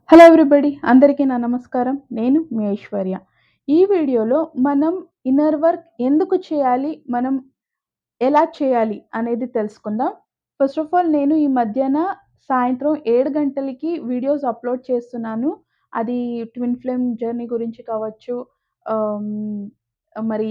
Hello everybody. అందరికీ నా నమస్కారం. నేను మీ ఐశ్వర్య. ఈ వీడియోలో మనం ఇన్నర్ వర్క్ ఎందుకు చేయాలి? మనం ఎలా చేయాలి? అనేది తెలుసుకుందాం. ఫస్ట్ ఆఫ్ ఆల్ నేను ఈ మధ్యన సాయంత్రం 7 గంటలకి వీడియోస్ అప్‌లోడ్ చేస్తున్నాను. అది ట్విన్ ఫ్లేమ్ జర్నీ గురించి కావచ్చు, ఆహ్, మరి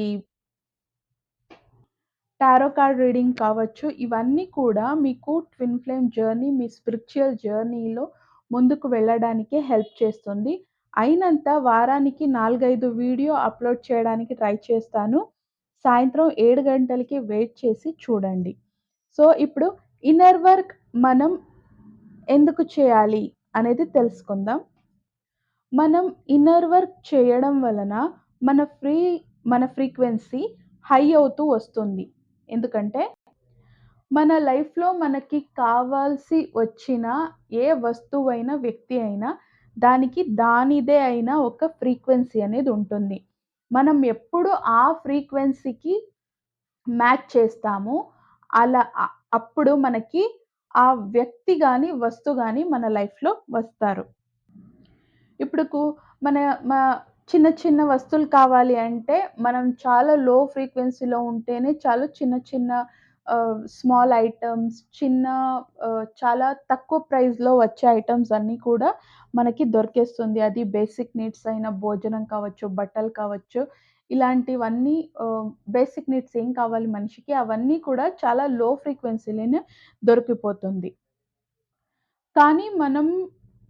టారో కార్డ్ రీడింగ్ కావచ్చు. ఇవన్నీ కూడా మీకు ట్విన్ ఫ్లేమ్ జర్నీ, మీ స్పిరిచ్యువల్ జర్నీలో ముందుకు వెళ్ళడానికే హెల్ప్ చేస్తుంది. అయినంత వారానికి 4, 5 వీడియో అప్‌లోడ్ చేయడానికి ట్రై చేస్తాను. సాయంత్రం 7 గంటలకి వెయిట్ చేసి చూడండి. సో, ఇప్పుడు ఇన్నర్ వర్క్ మనం ఎందుకు చేయాలి అనేది తెలుసుకుందాం. మనం ఇన్నర్ వర్క్ చేయడం వలన మన ఫ్రీ మన ఫ్రీక్వెన్సీ హై అవుతూ వస్తుంది. ఎందుకంటే మన లైఫ్‌లో మనకి కావాల్సి వచ్చిన ఏ వస్తువైనా, వ్యక్తి అయినా దానికి దానిదే అయిన ఒక ఫ్రీక్వెన్సీ అనేది ఉంటుంది. మనం ఎప్పుడు ఆ ఫ్రీక్వెన్సీకి మ్యాచ్ చేస్తామో అప్పుడు మనకి ఆ వ్యక్తి గాని, వస్తువు గాని మన లైఫ్‌లో వస్తారు. ఇప్పుడుకు మన మా చిన్న చిన్న వస్తువులు కావాలి అంటే, మనం చాలా లో ఫ్రీక్వెన్సీలో ఉంటేనే చాలు చిన్న చిన్న స్మాల్ ఐటెమ్స్ చాలా తక్కువ ప్రైస్‌లో వచ్చే ఐటెమ్స్ అన్నీ కూడా మనకి దొరికేస్తుంది. అది బేసిక్ నీడ్స్ అయిన భోజనం కావచ్చు, బట్టలు కావచ్చు, ఇలాంటివన్నీ బేసిక్ నీడ్స్ ఏం కావాలి మనిషికి అవన్నీ కూడా చాలా లో ఫ్రీక్వెన్సీలోనే దొరికిపోతుంది. కానీ మనం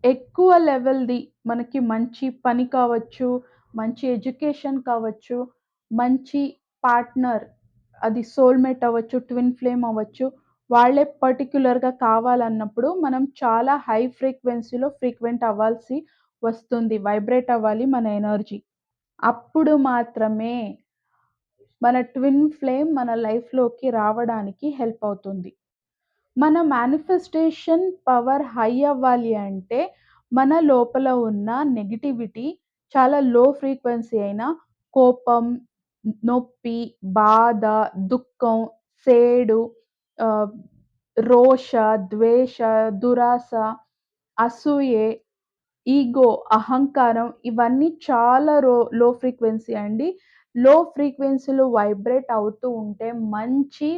ఎక్కువ లెవెల్‌ది మనకి మంచి పని కావచ్చు, మంచి ఎడ్యుకేషన్ కావచ్చు, మంచి పార్ట్నర్ అది సోల్‌మేట్ అవ్వచ్చు, ట్విన్ ఫ్లేమ్ అవ్వచ్చు. వాళ్ళే పర్టిక్యులర్‌గా కావాలన్నప్పుడు మనం చాలా హై ఫ్రీక్వెన్సీలో ఫ్రీక్వెంట్ అవ్వాల్సి వస్తుంది. వైబ్రేట్ అవ్వాలి మన ఎనర్జీ. అప్పుడు మాత్రమే మన ట్విన్ ఫ్లేమ్ మన లైఫ్‌లోకి రావడానికి హెల్ప్ అవుతుంది. మన మేనిఫెస్టేషన్ పవర్ హై అవ్వాలి అంటే, మన లోపల ఉన్న నెగటివిటీ చాలా లో ఫ్రీక్వెన్సీ అయిన కోపం, నొప్పి, బాధ, దుఃఖం, సేడు, ఆహ్, రోష, ద్వేష, దురాశ, అసూయే, ఈగో, అహంకారం ఇవన్నీ చాలా లో ఫ్రీక్వెన్సీ అండి. లో ఫ్రీక్వెన్సీలో వైబ్రేట్ అవుతూ ఉంటే మంచి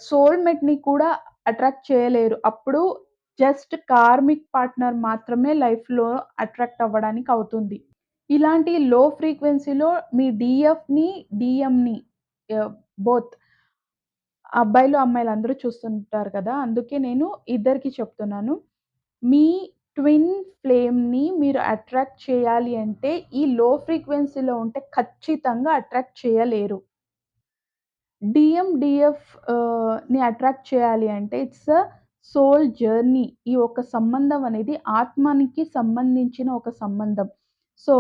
సోల్‌మేట్‌ని కూడా అట్రాక్ట్ చేయలేరు. అప్పుడు జస్ట్ కార్మిక్ పార్ట్నర్ మాత్రమే లైఫ్‌లో అట్రాక్ట్ అవ్వడానికి అవుతుంది. ఇలాంటి లో ఫ్రీక్వెన్సీలో మీ డీఎఫ్‌ని, డీఎంని ఆహ్, బోత్ అబ్బాయిలు, అమ్మాయిలు అందరూ చూస్తుంటారు కదా! అందుకే నేను ఇద్దరికీ చెప్తున్నాను. మీ ట్విన్ ఫ్లేమ్‌ని మీరు అట్రాక్ట్ చేయాలి అంటే, ఈ లో ఫ్రీక్వెన్సీలో ఉంటే ఖచ్చితంగా అట్రాక్ట్ చేయలేరు. డీఎఫ్ ని అట్రాక్ట్ చేయాలి అంటే ఇట్స్ ఎ సోల్ జర్నీ. ఈ ఒక సంబంధం అనేది ఆత్మనికి సంబంధించిన ఒక సంబంధం. సో,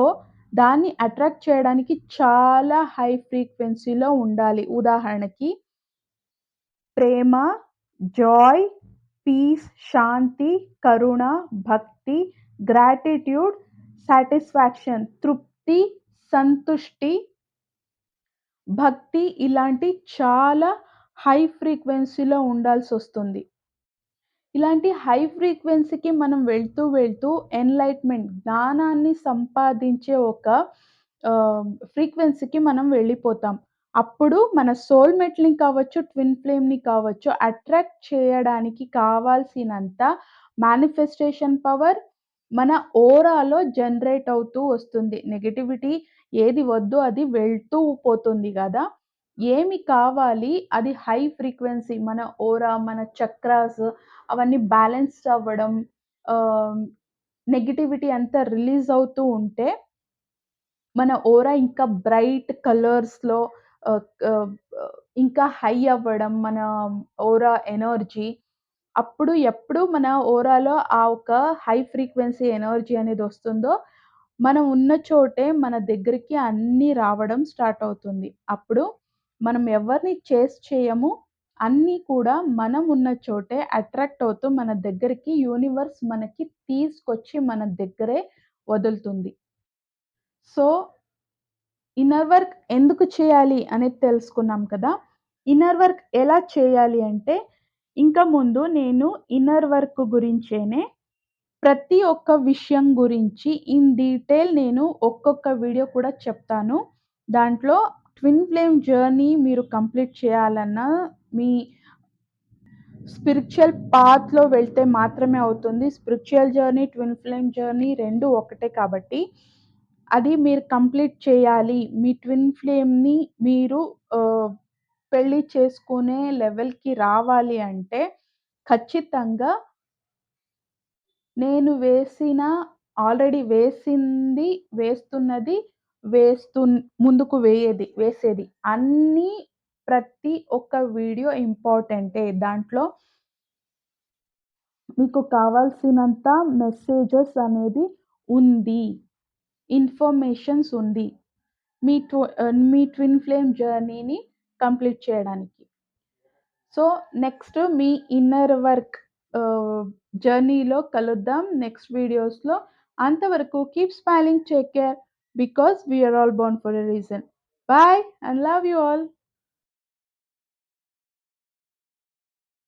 దాన్ని అట్రాక్ట్ చేయడానికి చాలా హై ఫ్రీక్వెన్సీలో ఉండాలి. ఉదాహరణకి ప్రేమ, జాయ్, పీస్, శాంతి, కరుణ, భక్తి, గ్రాటిట్యూడ్, సాటిస్ఫాక్షన్, తృప్తి, సంతుష్టి, భక్తి ఇలాంటి చాలా హై ఫ్రీక్వెన్సీలో ఉండాల్సొస్తుంది. ఇలాంటి హై ఫ్రీక్వెన్సీకి మనం వెళ్తూ ఎన్‌లైట్‌మెంట్ జ్ఞానాన్ని సంపాదించే ఒక ఫ్రీక్వెన్సీకి మనం వెళ్ళిపోతాం. అప్పుడు మన సోల్‌మేట్‌ని కావచ్చు, ట్విన్ ఫ్లేమ్‌ని కావచ్చు అట్రాక్ట్ చేయడానికి కావాల్సినంత మేనిఫెస్టేషన్ పవర్ మన ఓరాలో జనరేట్ అవుతూ వస్తుంది. నెగటివిటీ ఏది వద్దో అది వెళ్తూ పోతుంది గదా! ఏమి కావాలి అది హై ఫ్రీక్వెన్సీ మన ఓరా, మన చక్రాస్ అవన్నీ బ్యాలెన్స్డ్ అవ్వడం, ఆహ్, నెగటివిటీ అంతా రిలీజ్ అవుతూ ఉంటే, మన ఓరా ఇంకా బ్రైట్ కలర్స్‌లో ఆహ్, ఆహ్, ఇంకా హై అవ్వడం మన ఓరా ఎనర్జీ. అప్పుడు ఎప్పుడు మన ఓరాలో ఆ ఒక హై ఫ్రీక్వెన్సీ ఎనర్జీ అనేదొస్తుందో, మనం ఉన్న చోటే మన దగ్గరికి అన్నీ రావడం స్టార్ట్ అవుతుంది. అప్పుడు మనం ఎవరిని చేస్ చేయము. అన్నీ కూడా మనం ఉన్న చోటే అట్రాక్ట్ అవుతూ మన దగ్గరికి యూనివర్స్ మనకి తీసుకొచ్చి మన దగ్గరే వదులుతుంది. సో, ఇన్నర్ వర్క్ ఎందుకు చేయాలి అనేది తెలుసుకున్నాం కదా! ఇన్నర్ వర్క్ ఎలా చేయాలి అంటే, ఇంక ముందు నేను ఇన్నర్ వర్క్ గురించేనే ప్రతి ఒక్క విషయం గురించి ఇన్ డీటెయిల్ నేను ఒక్కొక్క వీడియో కూడా చెప్తాను. దాంట్లో ట్విన్ ఫ్లేమ్ జర్నీ మీరు కంప్లీట్ చేయాలన్నా, మీ స్పిరిచ్యువల్ పాత్‌లో వెళ్తే మాత్రమే అవుతుంది. Spiritual journey, twin flame journey 2 ఒకటే కాబట్టి, అది మీరు కంప్లీట్ చేయాలి. మీ ట్విన్ ఫ్లేమ్‌ని మీరు ఆహ్, పెళ్లి చేసుకునే లెవెల్‌కి రావాలి అంటే, ఖచ్చితంగా నేను ఆల్రెడీ వేసింది, వేస్తున్నది, వేస్తున్ ముందుకు వేసేది అన్నీ ప్రతి ఒక్క వీడియో ఇంపార్టెంటే. దాంట్లో మీకు కావాల్సినంత మెసేజెస్ అనేది ఉంది. ఇన్ఫర్మేషన్స్ ఉంది. మీ ట్విన్ ఫ్లేమ్ జర్నీని కంప్లీట్ చేయడానికి. సో, నెక్స్ట్ మీ ఇన్నర్ వర్క్ ఆహ్, జర్నీలో కలుద్దాం నెక్స్ట్ వీడియోస్‌లో. అంతవరకు keep smiling, take care because we are all born for a reason. Bye and love you all.